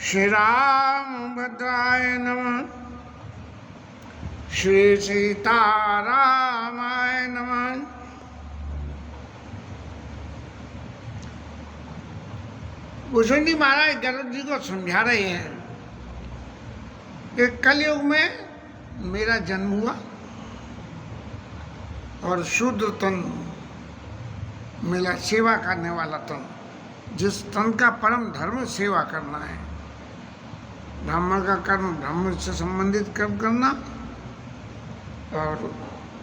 श्री राम भद्राय नमः। श्री सीतारामाय नमः। भुजंडी महाराज गरुड़ जी को समझा रहे हैं कि कलयुग में मेरा जन्म हुआ और शूद्र तन मिला, सेवा करने वाला तन, जिस तन का परम धर्म सेवा करना है। ब्राह्मण का कर्म ब्राह्मण से संबंधित कर्म करना और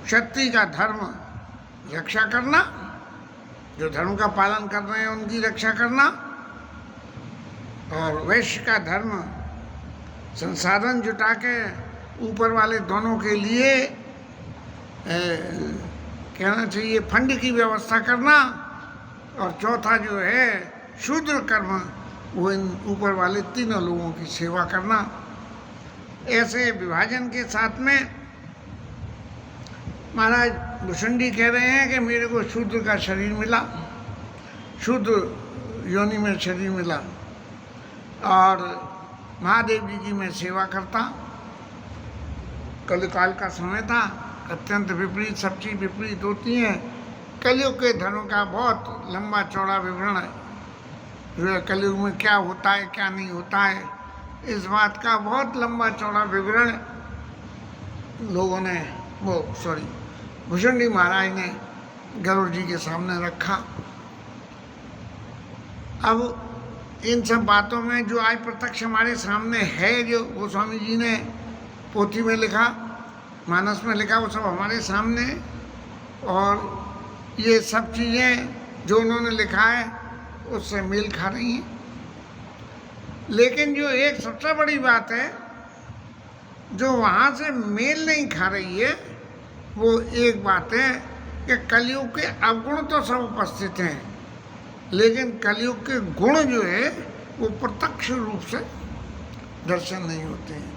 क्षत्रिय का धर्म रक्षा करना, जो धर्म का पालन कर रहे हैं उनकी रक्षा करना, और वैश्य का धर्म संसाधन जुटा के ऊपर वाले दोनों के लिए कहना चाहिए फंड की व्यवस्था करना, और चौथा जो है शूद्र कर्म, वो इन ऊपर वाले तीनों लोगों की सेवा करना। ऐसे विभाजन के साथ में महाराज भुजंडी कह रहे हैं कि मेरे को शूद्र का शरीर मिला, शूद्र योनि में शरीर मिला, और महादेव जी की मैं सेवा करता। कलिकाल का समय था, अत्यंत विपरीत, सब चीज़ विपरीत होती हैं। कलयुग के धर्म का बहुत लंबा चौड़ा विवरण है, जो है कलयुग में क्या होता है क्या नहीं होता है, इस बात का बहुत लंबा चौड़ा विवरण लोगों ने भुजंडी महाराज ने गरुड़ जी के सामने रखा। अब इन सब बातों में जो आज प्रत्यक्ष हमारे सामने है, जो गोस्वामी जी ने पोथी में लिखा, मानस में लिखा, वो सब हमारे सामने, और ये सब चीज़ें जो उन्होंने लिखा है उससे मेल खा रही हैं। लेकिन जो एक सबसे बड़ी बात है जो वहाँ से मेल नहीं खा रही है, वो एक बात है कि कलयुग के अवगुण तो सब उपस्थित हैं, लेकिन कलयुग के गुण जो है वो प्रत्यक्ष रूप से दर्शन नहीं होते हैं।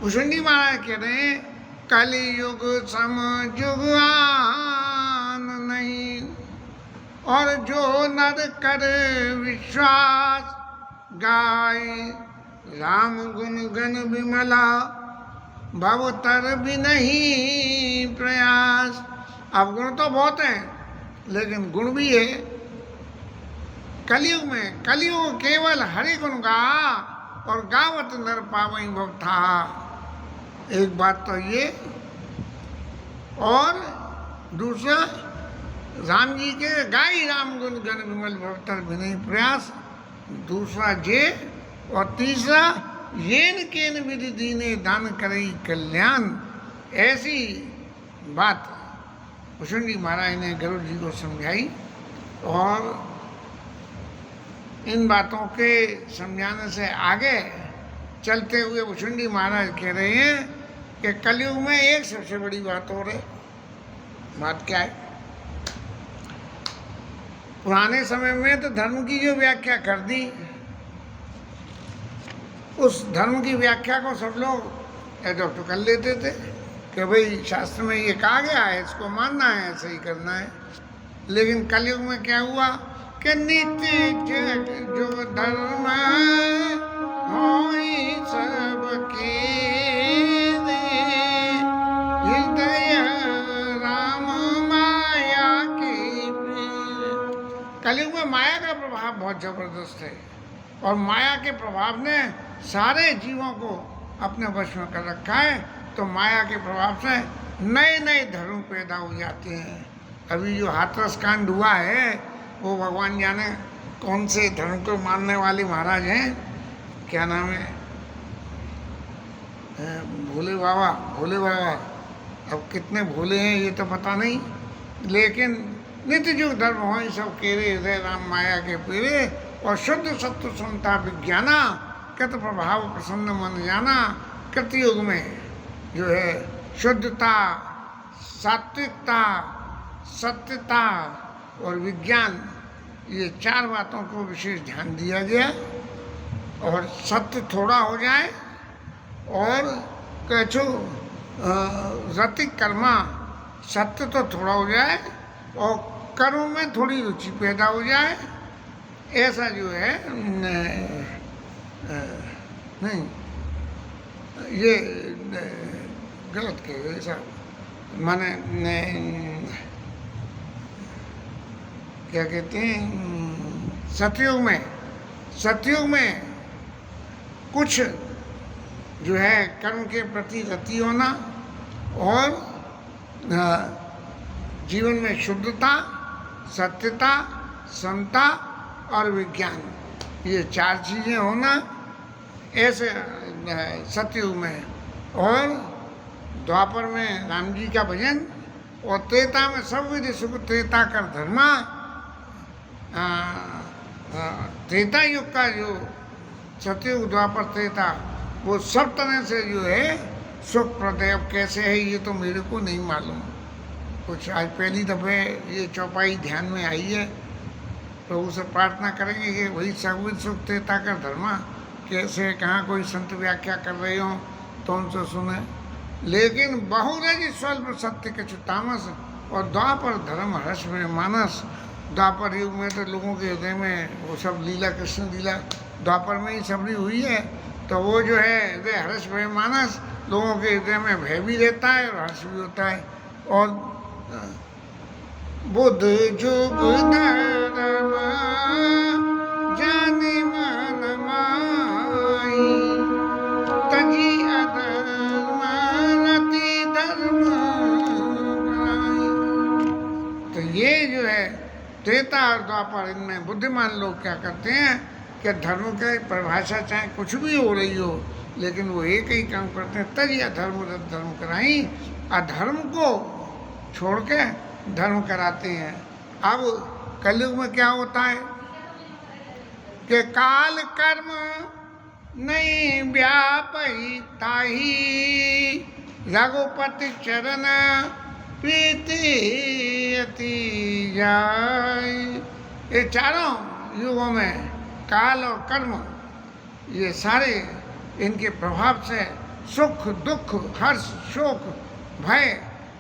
भुजंडी महाराज कह रहे हैं कलियुग सम जुग आन नहीं, और जो नर कर विश्वास गाय राम गुण गण विमला, भव तर भी नहीं प्रयास। अवगुण तो बहुत हैं लेकिन गुण भी है कलयुग में। कलयुग केवल हरि गुण गा, और गावत नर पावई भव था। एक बात तो ये, और दूसरा राम जी के गाय राम गुण गण विमल भवतर विनय प्रयास, दूसरा जे, और तीसरा येन केन विधि दीने दान करई कल्याण। ऐसी बात भुजंडी महाराज ने गरुड़ जी को समझाई, और इन बातों के समझाने से आगे चलते हुए भुजंडी महाराज कह रहे हैं कि कलयुग में एक सबसे बड़ी बात हो रही। बात क्या है? पुराने समय में तो धर्म की जो व्याख्या कर दी, उस धर्म की व्याख्या को सब लोग एडॉप्ट कर लेते थे कि भाई शास्त्र में ये कहा गया है, इसको मानना है, ऐसे ही करना है। लेकिन कलयुग में क्या हुआ कि नित्य जो धर्म होई सबके हृदय राम माया के प्रिय। कलयुग में माया का प्रभाव बहुत जबरदस्त है, और माया के प्रभाव ने सारे जीवों को अपने वश में कर रखा है। तो माया के प्रभाव से नए नए धर्म पैदा हो जाते हैं। अभी जो हाथरस कांड हुआ है, वो भगवान जाने कौन से धर्म को मानने वाले महाराज हैं, क्या नाम है, भोले बाबा। अब कितने भोले हैं ये तो पता नहीं, लेकिन नित्य जो धर्म हो सब केरे हृदय राम माया के पेरे, और शुद्ध सत्व सुनता विज्ञाना, कृत प्रभाव प्रसन्न मन जाना। कृतयुग में जो है शुद्धता, सात्विकता, सत्यता और विज्ञान, ये चार बातों को विशेष ध्यान दिया गया। और सत्य थोड़ा हो जाए, और कछु रति कर्मा, सत्य तो थोड़ा हो जाए, और कर्म में थोड़ी रुचि पैदा हो जाए, ऐसा जो है नहीं, ये गलत कहे ऐसा, माने क्या कहते हैं, सतयुग में कुछ जो है कर्म के प्रति रति होना और जीवन में शुद्धता, सत्यता, समता और विज्ञान, ये 4 चीज़ें होना ऐसे सतयुग में। और द्वापर में राम जी का भजन, और त्रेता में सब विधि सुख त्रेता कर धर्मा। त्रेता युग का जो सतयुग, द्वापर, त्रेता, वो सब तरह से जो है सुख प्रदय। कैसे है ये तो मेरे को नहीं मालूम, कुछ आज पहली दफ़े ये चौपाई ध्यान में आई है। प्रभु से प्रार्थना करेंगे कि वही सगुण सुख त्रेता कर धर्मा कैसे, कहाँ कोई संत व्याख्या कर रहे हो तो उनसे सुने। लेकिन बहुरज स्वल्प सत्य के तामस, और द्वापर धर्म हर्ष में मानस। द्वापर युग में तो लोगों के हृदय में वो सब लीला, कृष्ण लीला द्वापर में ही सबरी हुई है, तो वो जो है हृदय हर्ष में मानस, लोगों के हृदय में भय भी रहता है और हर्ष भी होता है। और बुद्ध जुग धर्म जाने मन माई, तजी अधर्म रति धर्म बनाई। तो ये जो है त्रेता और द्वापर, इनमें बुद्धिमान लोग क्या करते हैं कि धर्म की परिभाषा चाहे कुछ भी हो रही हो, लेकिन वो एक ही काम करते हैं, तजी अधर्म रति धर्म कराई। अधर्म को छोड़ के धर्म कराते हैं। अब कलयुग में क्या होता है कि काल कर्म नहीं व्यापी ताही, रघुपति चरण प्रीति अति जाय। ये चारों युगों में काल और कर्म, ये सारे इनके प्रभाव से सुख दुख, हर्ष, शोक, भय,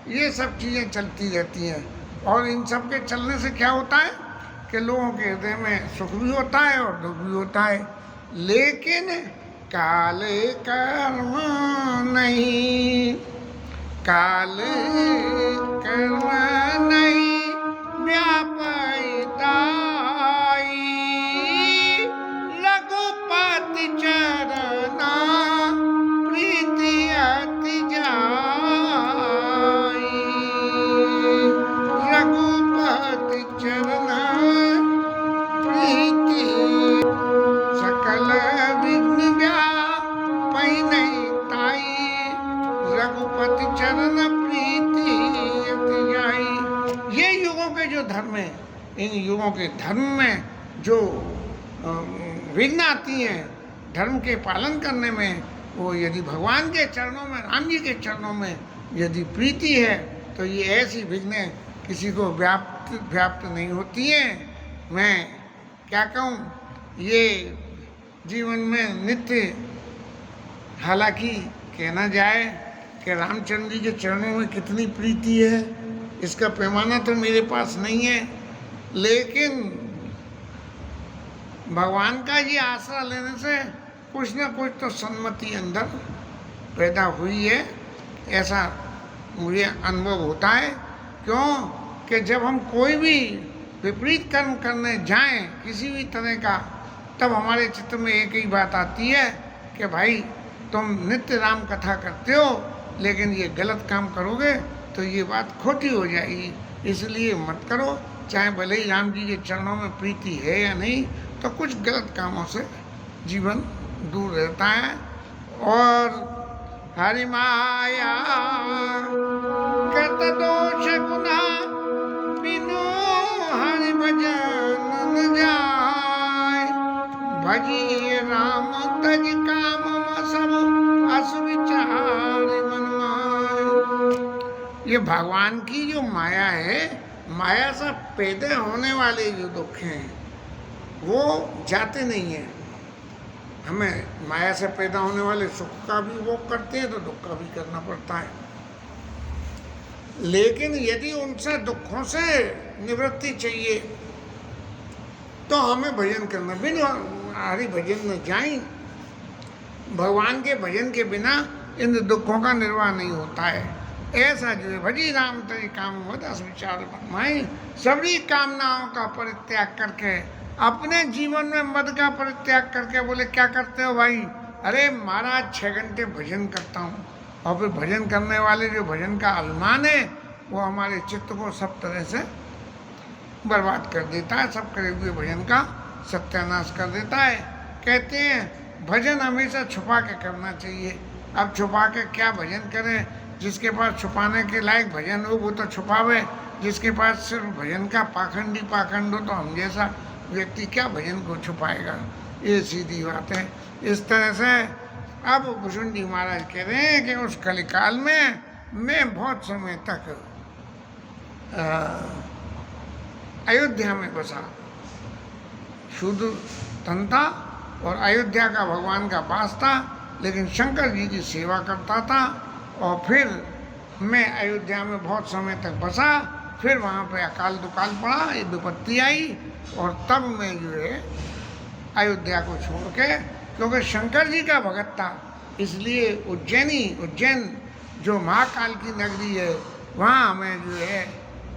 ये सब चीज़ें चलती रहती हैं। और इन सब के चलने से क्या होता है कि लोगों के हृदय में सुख भी होता है और दुख भी होता है। लेकिन काल कर्म नहीं, काल कर्म नहीं व्यापयिताई, रघुपति चरना प्रीति अति जाई। रघुपति चरना प्रीति सकल विघ्न व्यापई नहीं ताई, रघुपति चरण प्रीति अति जाई। ये युगों के जो धर्म है, इन युगों के धर्म में जो विघ्न आती हैं धर्म के पालन करने में, वो यदि भगवान के चरणों में, राम जी के चरणों में यदि प्रीति है, तो ये ऐसी विघ्न किसी को व्याप्त नहीं होती हैं। मैं क्या कहूँ, ये जीवन में नित्य, हालांकि कहना जाए कि रामचंद्र जी के चरणों में कितनी प्रीति है, इसका पैमाना तो मेरे पास नहीं है, लेकिन भगवान का ये आसरा लेने से कुछ न कुछ तो सन्मति अंदर पैदा हुई है, ऐसा मुझे अनुभव होता है। क्यों कि जब हम कोई भी विपरीत कर्म करने जाएं किसी भी तरह का, तब हमारे चित्त में एक ही बात आती है कि भाई तुम नित्य राम कथा करते हो, लेकिन ये गलत काम करोगे तो ये बात खोटी हो जाएगी, इसलिए मत करो। चाहे भले ही राम जी के चरणों में प्रीति है या नहीं, तो कुछ गलत कामों से जीवन दूर रहता है। और हरि माया कत दोष गुना बिनु हरि भजन न जाय, भजिए राम तज काम सब असुविचार मन माय। ये भगवान की जो माया है, माया से पैदा होने वाले जो दुख हैं वो जाते नहीं हैं। हमें माया से पैदा होने वाले सुख का भी वो करते हैं तो दुख का भी करना पड़ता है। लेकिन यदि उनसे दुखों से निवृत्ति चाहिए तो हमें भजन करना, बिना हरि भजन न जाए। भगवान के भजन के बिना इन दुखों का निर्वाह नहीं होता है। ऐसा जो है भजी राम तेरी काम हो 10 विचार बनवाई, सभी कामनाओं का परित्याग करके, अपने जीवन में मद का परित्याग करके बोले क्या करते हो भाई? अरे महाराज 6 घंटे भजन करता हूँ। और फिर भजन करने वाले जो भजन का अभिमान है वो हमारे चित्त को सब तरह से बर्बाद कर देता है, सब करे हुए भजन का सत्यानाश कर देता है। कहते हैं भजन हमेशा छुपा के करना चाहिए। अब छुपा के क्या भजन करें? जिसके पास छुपाने के लायक भजन हो वो तो छुपावे, जिसके पास सिर्फ भजन का पाखंड हो तो हम जैसा व्यक्ति क्या भजन को छुपाएगा? ये सीधी बात है। इस तरह से अब भुषुंडी महाराज कह रहे हैं कि उस कलिकाल में मैं बहुत समय तक अयोध्या में बसा, शुद्ध तन था और अयोध्या का भगवान का वास था, लेकिन शंकर जी की सेवा करता था। और फिर मैं अयोध्या में बहुत समय तक बसा, फिर वहाँ पे अकाल दुकाल पड़ा, एक विपत्ति आई और तब मैं जो है अयोध्या को छोड़ के, क्योंकि शंकर जी का भगत था इसलिए उज्जैन जो महाकाल की नगरी है वहाँ मैं जो है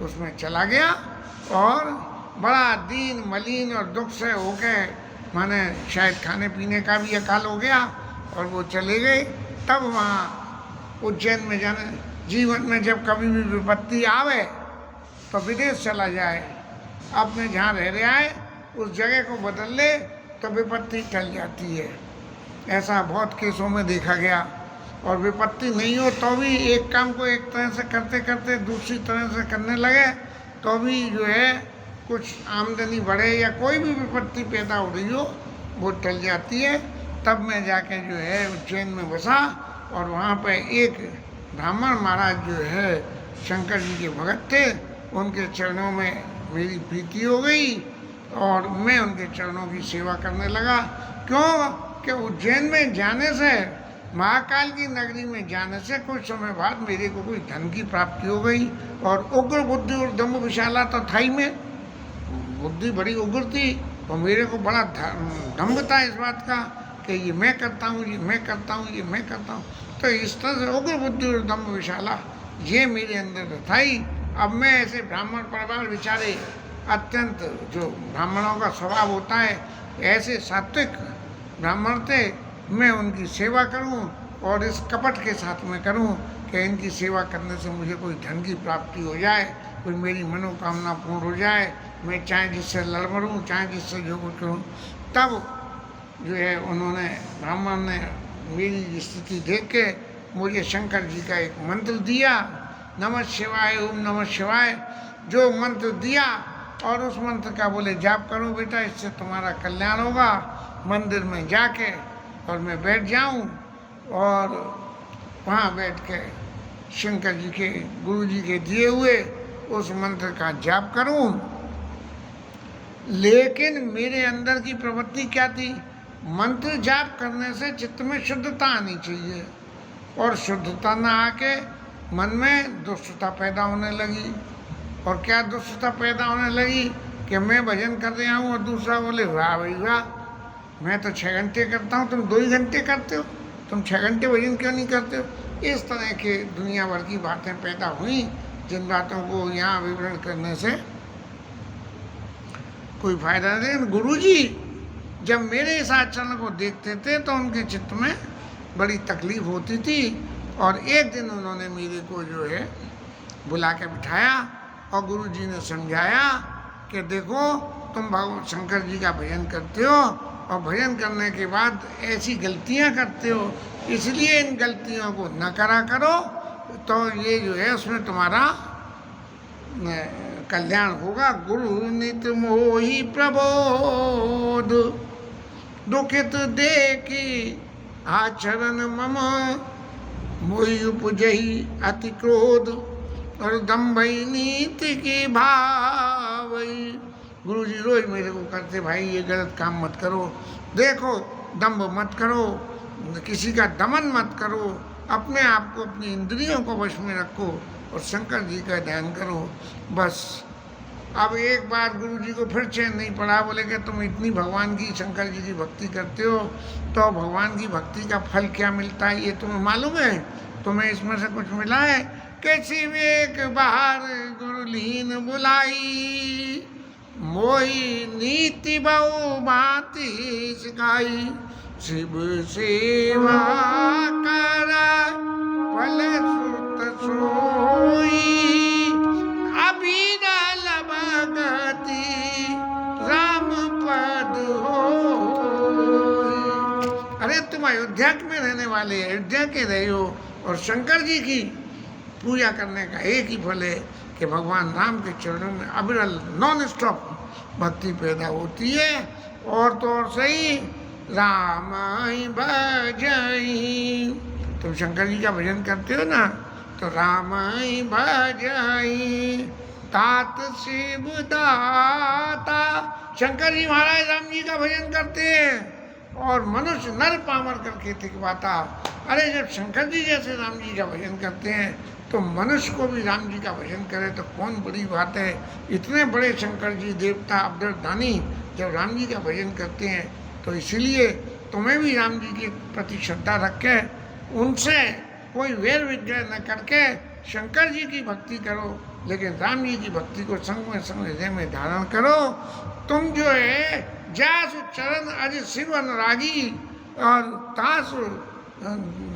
उसमें चला गया। और बड़ा दीन मलिन और दुख से होके, माने शायद खाने पीने का भी अकाल हो गया और वो चले गए। तब वहाँ उज्जैन में जाने, जीवन में जब कभी भी विपत्ति आवे तो विदेश चला जाए, अपने जहाँ रह रहा है उस जगह को बदल ले तो विपत्ति टल जाती है। ऐसा बहुत केसों में देखा गया। और विपत्ति नहीं हो तो भी एक काम को एक तरह से करते करते दूसरी तरह से करने लगे तो भी जो है कुछ आमदनी बढ़े या कोई भी विपत्ति पैदा हो रही हो वो टल जाती है। तब मैं जाके जो है उज्जैन में बसा और वहाँ पे एक ब्राह्मण महाराज जो है शंकर जी के भगत थे, उनके चरणों में मेरी प्रीति हो गई और मैं उनके चरणों की सेवा करने लगा। क्यों कि उज्जैन में जाने से, महाकाल की नगरी में जाने से कुछ समय बाद मेरे को कोई धन की प्राप्ति हो गई। और उग्र बुद्धि और दम्भ विशाला तो था ही, में बुद्धि बड़ी उग्र थी और मेरे को बड़ा दम्भ था इस बात का कि ये मैं करता हूँ, ये मैं करता हूँ, ये मैं करता हूँ। तो इस तरह से उग्र बुद्धि और दम्भ विशाला ये मेरे अंदर था ही। अब मैं ऐसे ब्राह्मण परिवार बेचारे अत्यंत, जो ब्राह्मणों का स्वभाव होता है ऐसे सात्विक ब्राह्मण थे, मैं उनकी सेवा करूं और इस कपट के साथ में करूं कि इनकी सेवा करने से मुझे कोई धन की प्राप्ति हो जाए, कोई मेरी मनोकामना पूर्ण हो जाए, मैं चाहे जिससे लड़ मरूँ, चाहे जिससे जो कुछ करूँ। तब जो है उन्होंने, ब्राह्मण ने मेरी स्थिति देख के मुझे शंकर जी का एक मंत्र दिया, नमः शिवाय, ओम नमः शिवाय। जो मंत्र दिया और उस मंत्र का बोले जाप करो बेटा, इससे तुम्हारा कल्याण होगा। मंदिर में जाके और मैं बैठ जाऊं और वहाँ बैठ के शंकर जी के, गुरु जी के दिए हुए उस मंत्र का जाप करूं। लेकिन मेरे अंदर की प्रवृत्ति क्या थी? मंत्र जाप करने से चित्त में शुद्धता आनी चाहिए और शुद्धता ना आके मन में दुष्टता पैदा होने लगी। और क्या दुष्टता पैदा होने लगी कि मैं भजन कर रहा हूँ और दूसरा बोले वाह भाई वाह, मैं तो 6 घंटे करता हूँ, तुम 2 ही घंटे करते हो, तुम 6 घंटे भजन क्यों नहीं करते हो? इस तरह के दुनिया भर की बातें पैदा हुई, जिन बातों को यहाँ विवरण करने से कोई फायदा नहीं। गुरुजी जब मेरे इस आचरण को देखते थे तो उनके चित्त में बड़ी तकलीफ होती थी। और एक दिन उन्होंने मेरे को जो है बुला के बिठाया और गुरुजी ने समझाया कि देखो तुम भगवान शंकर जी का भजन करते हो और भजन करने के बाद ऐसी गलतियां करते हो, इसलिए इन गलतियों को न करा करो तो ये जो है उसमें तुम्हारा कल्याण होगा। गुरु नित मोहि प्रबोध, दुखित देखी आचरण मम, मोहि उपजहि अति क्रोध, और दम्भई नीति की भावई। गुरु जी रोज मेरे को करते, भाई ये गलत काम मत करो, देखो दम्भ मत करो, किसी का दमन मत करो, अपने आप को, अपनी इंद्रियों को वश में रखो और शंकर जी का ध्यान करो। बस अब एक बार गुरु जी को फिर चैन नहीं पड़ा, बोले कि तुम इतनी भगवान की, शंकर जी की भक्ति करते हो तो भगवान की भक्ति का फल क्या मिलता है ये तुम्हें मालूम है? तुम्हें इसमें से कुछ मिला है? कैसी वेक बाहर गुरुलीन बुलाई, मोही नीति बहु भांति सिखाई, शिव सेवा कर फल सुत सोई, अभिनल भगति राम पद होई। अरे तुम अयोध्या में रहने वाले, अयोध्या के रहे हो, और शंकर जी की पूजा करने का एक ही फल है कि भगवान राम के चरणों में अविरल नॉन स्टॉप भक्ति पैदा होती है। और तो और सही राम भजई, तुम शंकर जी का भजन करते हो ना, तो राम भजई तात शिव दाता। शंकर जी महाराज राम जी का भजन करते हैं और मनुष्य नर पामर करके तिकवाता। अरे जब शंकर जी जैसे राम जी का भजन करते हैं तो मनुष्य को भी राम जी का भजन करे तो कौन बड़ी बात है। इतने बड़े शंकर जी देवता अब्दुलदानी जब राम जी का भजन करते हैं तो इसलिए तुम्हें भी राम जी के प्रति श्रद्धा रख के उनसे कोई वेर विग्रह न करके शंकर जी की भक्ति करो, लेकिन राम जी की भक्ति को संग में संग हृदय में धारण करो। तुम जो है जासु चरण अज शिव अनुरागी और तासु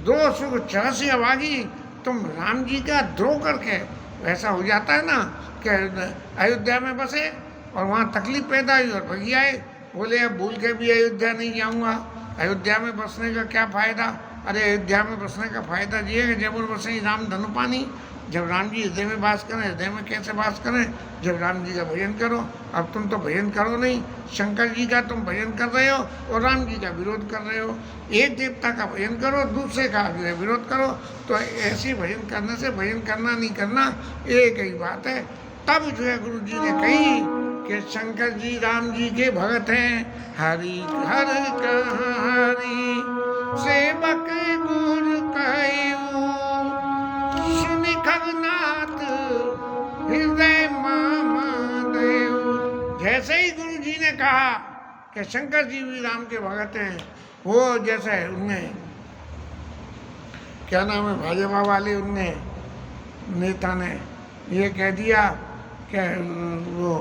दो सुख चरसी अभागी, तुम राम जी का द्रोह करके, ऐसा हो जाता है ना कि अयोध्या में बसे और वहाँ तकलीफ पैदा हुई और भगी आए, बोले अब भूल के भी अयोध्या नहीं जाऊँगा, अयोध्या में बसने का क्या फ़ायदा। अरे अयोध्या में बसने का फ़ायदा ये है कि जब बसे राम धनुपानी, जब राम जी हृदय में वास करें। हृदय में कैसे वास करें? जब राम जी का भजन करो। अब तुम तो भजन करो नहीं, शंकर जी का तुम भजन कर रहे हो और राम जी का विरोध कर रहे हो। एक देवता का भजन करो, दूसरे का जो है विरोध करो। तो ऐसे भजन करने से भजन करना नहीं करना एक ही बात है। तब जो है गुरु जी ने कही कि शंकर जी राम जी के भगत हैं। हरि हर हरि सेवक गुरु कहू, सुनि खगनाथ हृदय मामा देव। जैसे ही गुरु जी ने कहा कि शंकर जी भी राम के भगत हैं, वो जैसे उनने क्या नाम है भाजपा वाले उनने नेता ने ये कह दिया कि वो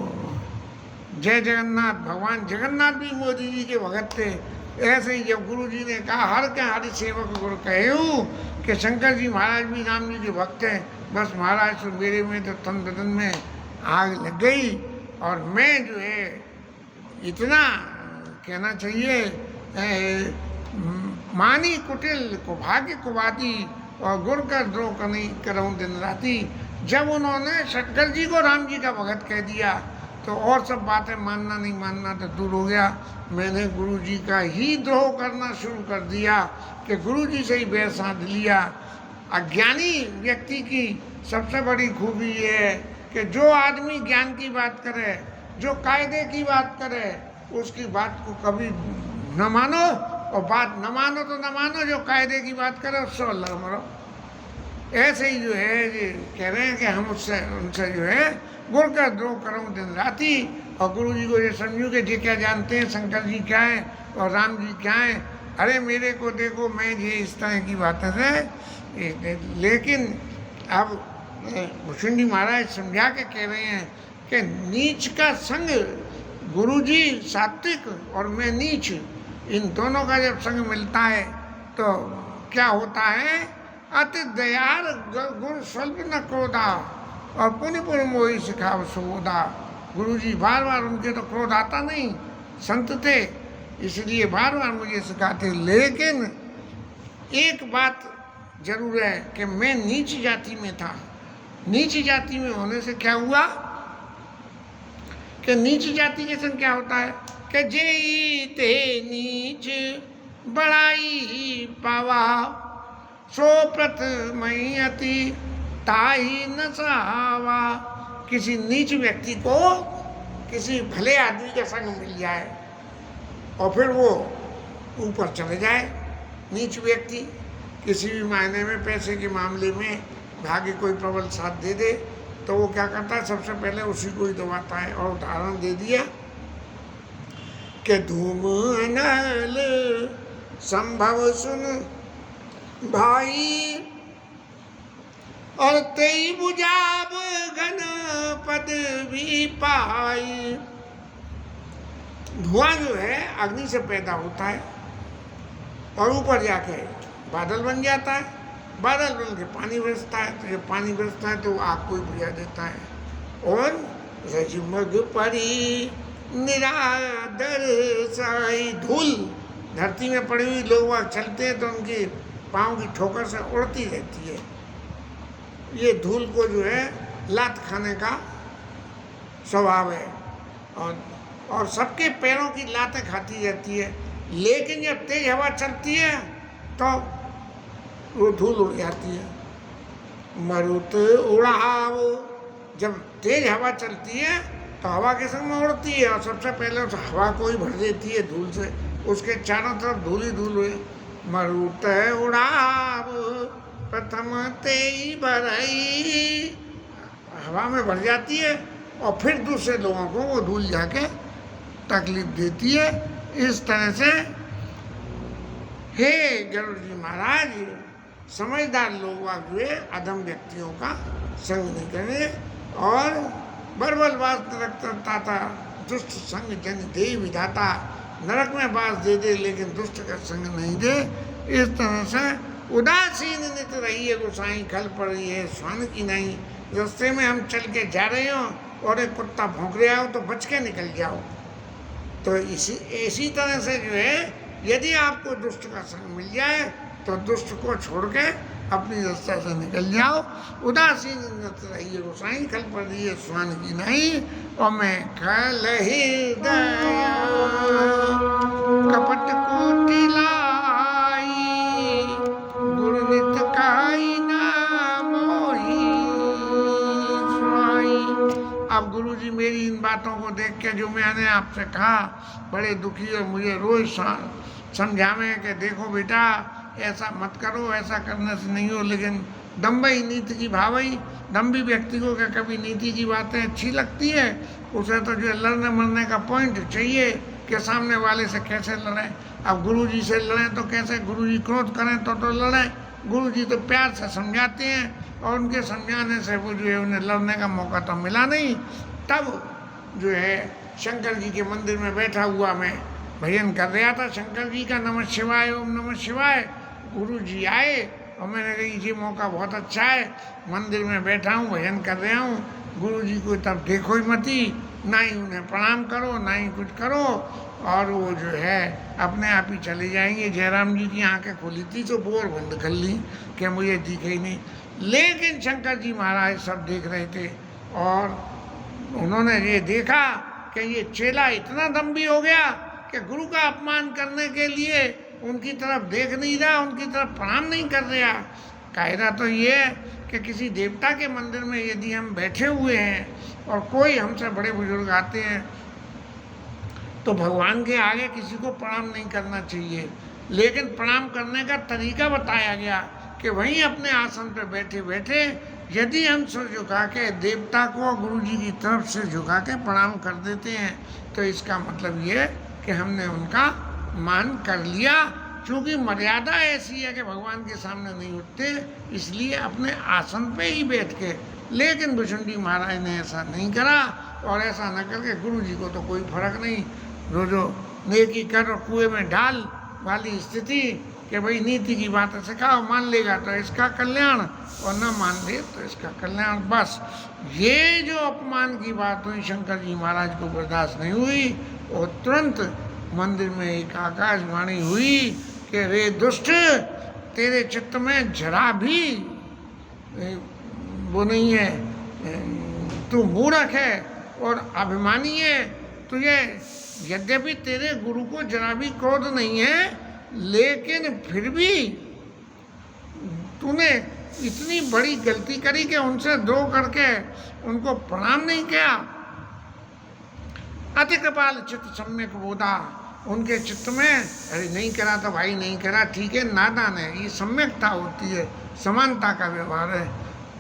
जय जगन्नाथ, भगवान जगन्नाथ भी मोदी जी के भगत थे। ऐसे ही जब गुरु जी ने कहा हर के हरि सेवक गुरु कहूँ कि शंकर जी महाराज भी राम जी के भक्त हैं, बस महाराज तो मेरे में तो तन बदन में आग लग गई। और मैं जो है इतना कहना चाहिए मानी कुटिल को भाग्य कुबाती और गुर का द्रोह करूँ दिन राती। जब उन्होंने शंकर जी को राम जी का भगत कह दिया तो और सब बातें मानना नहीं मानना तो दूर हो गया। मैंने गुरु जी का ही द्रोह करना शुरू कर दिया कि गुरु जी से ही बैर साध लिया। अज्ञानी व्यक्ति की सबसे बड़ी खूबी ये है कि जो आदमी ज्ञान की बात करे, जो कायदे की बात करे, उसकी बात को कभी न मानो, और बात न मानो तो न मानो, जो कायदे की बात करे उससे अल्लाह मरो। ऐसे ही जो है ये कह रहे हैं कि हम उनसे जो है गुरु का द्रोह करूँ दिन राती। और गुरु जी को ये समझूँ कि जी क्या जानते हैं शंकर जी क्या है और राम जी क्या है। अरे मेरे को देखो मैं ये इस तरह की बातें है। लेकिन अब भूषण जी महाराज समझा के कह रहे हैं कि नीच का संग, गुरु जी सात्विक और मैं नीच, इन दोनों का जब संग मिलता है तो क्या होता है, अति दयाल गुरु स्वल्प न क्रोधा और पुनि पुनि मोहि सिखाव सुबोधा। गुरु जी बार बार, उनके तो क्रोध आता नहीं, संत थे इसलिए बार बार मुझे सिखाते। लेकिन एक बात जरूर है कि मैं नीच जाति में था। नीच जाति में होने से क्या हुआ कि नीच जाति के संग क्या होता है कि जेई ते नीच बड़ाई पावा, सो प्रथमई अति ताही न सहावा। किसी नीच व्यक्ति को किसी भले आदमी का संग मिल जाए और फिर वो ऊपर चले जाए। नीच व्यक्ति किसी भी मायने में पैसे के मामले में भाग्य कोई प्रबल साथ दे दे तो वो क्या करता है, सबसे पहले उसी को ही दबाता है। और उदाहरण दे दिया कि धूम अनल संभव सुन भाई, और तेई बुझाब घन पद भी पाई। धुआं जो है अग्नि से पैदा होता है और ऊपर जाके बादल बन जाता है, बादल बन के पानी बरसता है, तो जब पानी बरसता है तो आग को ही बुझा देता है। और रजमग परी निरादर साई, धूल धरती में पड़ी हुई लोग वहाँ चलते हैं तो उनकी पाँव की ठोकर से उड़ती रहती है। ये धूल को जो है लात खाने का स्वभाव है, और सबके पैरों की लातें खाती रहती है। लेकिन जब तेज हवा चलती है तो वो धूल उड़ जाती है। मरुत उड़ाव, जब तेज हवा चलती है तो हवा के संग में उड़ती है और सबसे पहले उस हवा को ही भर देती है धूल से, उसके चारों तरफ धूल ही धूल हुए। मरुत उड़ाव प्रथम तेई भरई, हवा में भर जाती है और फिर दूसरे लोगों को वो धूल जाके तकलीफ देती है। इस तरह से हे गरुड़ जी महाराज, समझदार लोग जो है अधम व्यक्तियों का संग नहीं करें, और बरबल वास नरक ताता, दुष्ट संग जन दे विधाता, नरक में वास दे दे लेकिन दुष्ट का संग नहीं दे। इस तरह से उदासीन नित रहिए गोसाई, खल पड़ रही है स्वान की नहीं। रास्ते में हम चल के जा रहे हो और एक कुत्ता भौंक रहा हो तो बच के निकल जाओ। तो इसी तरह से जो है यदि आपको दुष्ट का संग मिल जाए तो दुष्ट को छोड़ के अपनी रास्ता से निकल जाओ। उदासीन नित रहिए गोसाई, खल पड़ रही है स्वान की नहीं। और मैं खल ही दया कपट कोटि लाई, गुरु नित काई ना मोही स्वाई। अब गुरु जी मेरी इन बातों को देख के जो मैंने आपसे कहा बड़े दुखी और मुझे रोज समझावें कि देखो बेटा ऐसा मत करो, ऐसा करने से नहीं हो। लेकिन दम्भई नीति की भावई, दम्भी व्यक्ति को क्या कभी नीति की बातें अच्छी लगती है? उसे तो जो लड़ने मरने का पॉइंट चाहिए कि सामने वाले से कैसे लड़ें। अब गुरुजी से लड़ें तो कैसे, गुरुजी क्रोध करें तो लड़ें। गुरुजी तो प्यार से समझाते हैं और उनके समझाने से वो जो है उन्हें लड़ने का मौका तो मिला नहीं। तब जो है शंकर जी के मंदिर में बैठा हुआ मैं भजन कर रहा था शंकर जी का, नमः शिवाय ओम नमः शिवाय। गुरु जी आए और मैंने कहा ये मौका बहुत अच्छा है, मंदिर में बैठा हूँ भजन कर रहा हूँ, गुरु जी को तब देखो ही मती, ना ही उन्हें प्रणाम करो ना ही कुछ करो, और वो जो है अपने आप ही चले जाएंगे। जयराम जी की आंखें खुली थी तो बोर बंद कर ली कि मुझे दिखे ही नहीं। लेकिन शंकर जी महाराज सब देख रहे थे और उन्होंने ये देखा कि ये चेला इतना दम्भी हो गया कि गुरु का अपमान करने के लिए उनकी तरफ देख नहीं रहा, उनकी तरफ प्रणाम नहीं कर रहा। कायदा तो ये है कि किसी देवता के मंदिर में यदि हम बैठे हुए हैं और कोई हमसे बड़े बुजुर्ग आते हैं तो भगवान के आगे किसी को प्रणाम नहीं करना चाहिए। लेकिन प्रणाम करने का तरीका बताया गया कि वहीं अपने आसन पर बैठे बैठे यदि हम सिर झुका के देवता को गुरु जी की तरफ से झुका के प्रणाम कर देते हैं तो इसका मतलब ये कि हमने उनका मान कर लिया। क्योंकि मर्यादा ऐसी है कि भगवान के सामने नहीं उठते, इसलिए अपने आसन पे ही बैठ के। लेकिन भुजंडी महाराज ने ऐसा नहीं करा और ऐसा न करके गुरु जी को तो कोई फर्क नहीं, रोजो नेकी कर और कुएं में डाल वाली स्थिति कि भाई नीति की बातें सिखाओ, मान लेगा तो इसका कल्याण और न मान ले तो इसका कल्याण। बस ये जो अपमान की बात हुई शंकर जी महाराज को बर्दाश्त नहीं हुई और तुरंत मंदिर में एक आकाशवाणी हुई कि रे दुष्ट, तेरे चित्त में जरा भी वो नहीं है, तू मूर्ख है और अभिमानी है। तुझे यद्यपि तेरे गुरु को जरा भी क्रोध नहीं है, लेकिन फिर भी तूने इतनी बड़ी गलती करी कि उनसे द्रोह करके उनको प्रणाम नहीं किया। अति कृपाल चित्त सम्यक बोधा, उनके चित्त में अरे नहीं करा तो भाई नहीं करा, ठीक है, नादान है, ये सम्यकता होती है, समानता का व्यवहार है।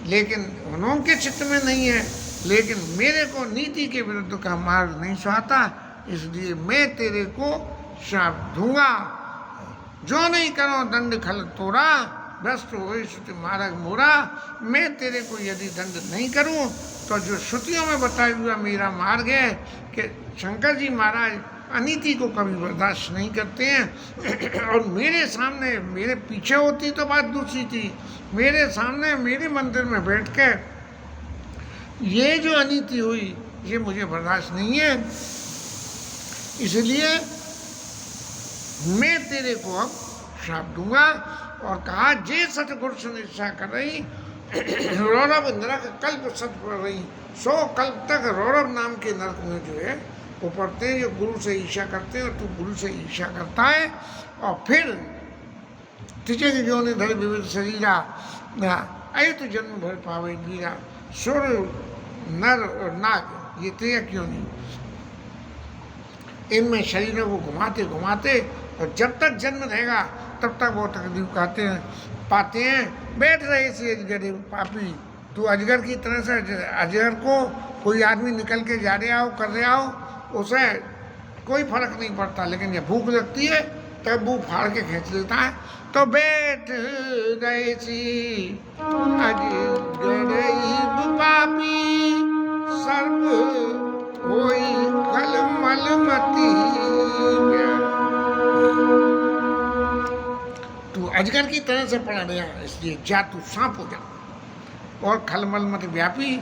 लेकिन उनके चित्त में नहीं है। लेकिन मेरे को नीति के विरुद्ध का मार्ग नहीं सुहाता, इसलिए मैं तेरे को श्राप दूंगा। जो नहीं करो दंड खल तोरा, भ्रष्ट हो श्रुति मार्ग मोरा। मैं तेरे को यदि दंड नहीं करूं तो जो श्रुतियों में बताया हुआ मेरा मार्ग है कि शंकर जी महाराज अनीति को कभी बर्दाश्त नहीं करते हैं। और मेरे सामने, मेरे पीछे होती तो बात दूसरी थी, मेरे सामने मेरे मंदिर में बैठ के ये जो अनीति हुई ये मुझे बर्दाश्त नहीं है। इसलिए मैं तेरे को अब श्राप दूंगा। और कहा जे सतगुरु सुनिश्चा कर रही रौरव नरक कल्प सत पड़ रही, 100 कल्प तक रौरव नाम के नरक में जो है वो पढ़ते हैं, जो गुरु से ईर्ष्या करते हैं। और तू गुरु से ईर्ष्या करता है और फिर तिजे की जो ने धर विविध शरीरा अय तो जन्म भर पावे वीरा। सुर नर और नाग ये त्रिया क्यों नहीं, इनमें शरीरों को घुमाते घुमाते और जब तक जन्म रहेगा तब तक वो तकलीफ पाते हैं। बैठ रहे थे अजगर पापी, तू अजगर की तरह से अजगर को कोई आदमी निकल के जा रहा हो, कर रहा हो, उसे कोई फर्क नहीं पड़ता। लेकिन जब भूख लगती है तब वो फाड़ के खींच लेता है। तो बैठ रहे सी अजगर पापी, सर्प होई कलमल मती। तू अजगर की तरह से पड़ा रहा, इसलिए जा तू सांप हो जा। और खलमल मत व्यापी,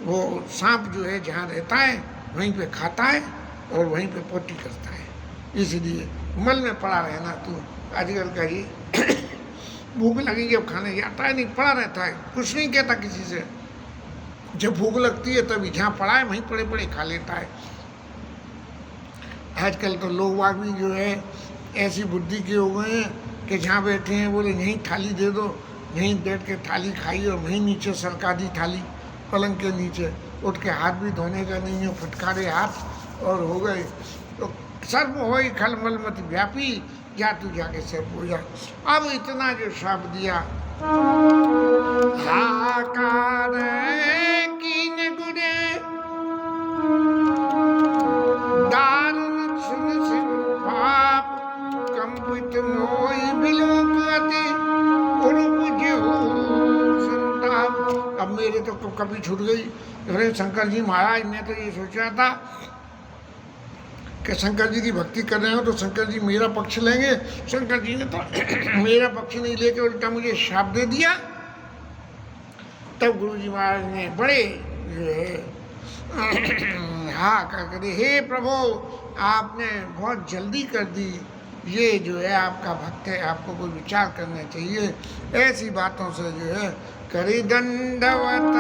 वो सांप जो है जहाँ रहता है वहीं पे खाता है और वहीं पे पोटी करता है। इसलिए मल में पड़ा रहना तू अजगर का ही। भूख लगेगी अब खाने जाता है नहीं, पड़ा रहता है, कुछ नहीं कहता किसी से। जब भूख लगती है तभी जहाँ पड़ा है वहीं पड़े पड़े खा लेता है। आजकल तो लोग वाग भी जो है ऐसी बुद्धि के हो गए हैं कि जहाँ बैठे हैं बोले यहीं थाली दे दो, यहीं बैठ के थाली खाई और वहीं नीचे सरका दी थाली पलंग के नीचे। उठ के हाथ भी धोने का नहीं है, फटकारे हाथ और हो गए। तो सर्व हो खलमल मत व्यापी, जा तू जाके सर्व हो जा। अब इतना जो श्राप दिया, हाकार कीन गुरे दारुण सुन सिर पाप, कंपित मोई बिलोक अति उरुपुजो संताप। अब मेरे तो कभी छूट गई। अरे शंकर जी महाराज, मैं तो ये सोच रहा था कि शंकर जी की भक्ति कर रहे हो तो शंकर जी मेरा पक्ष लेंगे। शंकर जी ने तो मेरा पक्ष नहीं लेके उल्टा मुझे शाप दे दिया। तब गुरु जी महाराज ने बड़े जो है हाँ कर, हे प्रभु आपने बहुत जल्दी कर दी, ये जो है आपका भक्त है, आपको कोई विचार करना चाहिए। ऐसी बातों से जो है करी दंडवत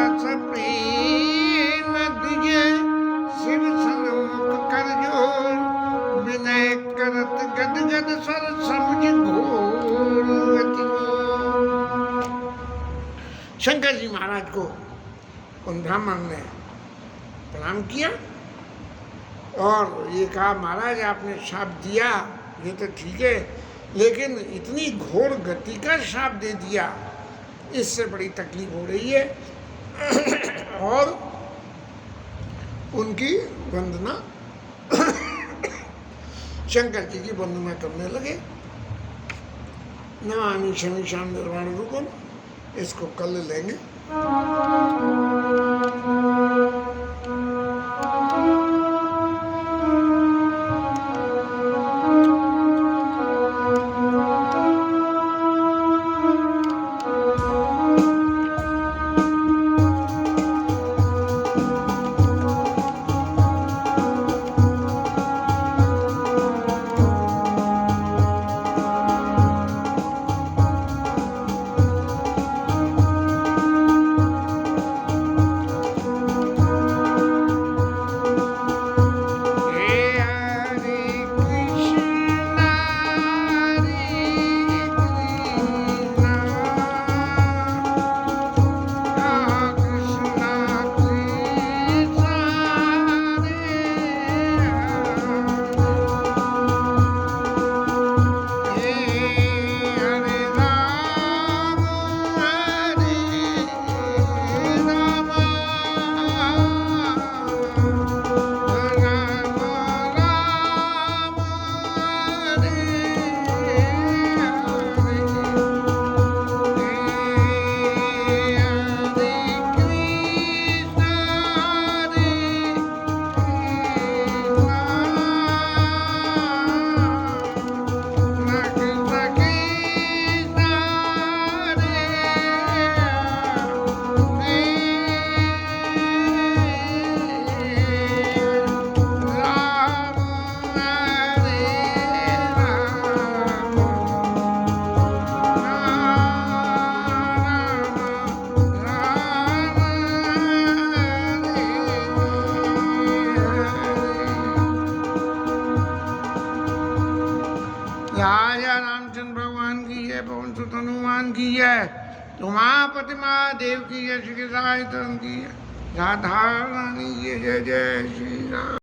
प्रेम दुजे, शिव सन्मुख कर जोर, विनय करत गद गद सर समझ घोर गति। शंकर जी महाराज को उन ब्राह्मण ने प्रणाम किया और ये कहा, महाराज आपने श्राप दिया ये तो ठीक है, लेकिन इतनी घोर गति का श्राप दे दिया, इससे बड़ी तकलीफ हो रही है। और उनकी वंदना शंकर जी की वंदना करने लगे। नमामि शमीशान निर्वाण रूपम, इसको कल लेंगे। राजा रामचंद्र भगवान की जय, पवन सुत हनुमान की जय, उमापति महादेव की जय, श्री साई धर्म की जय, राधा रानी की जय, जय श्री राम।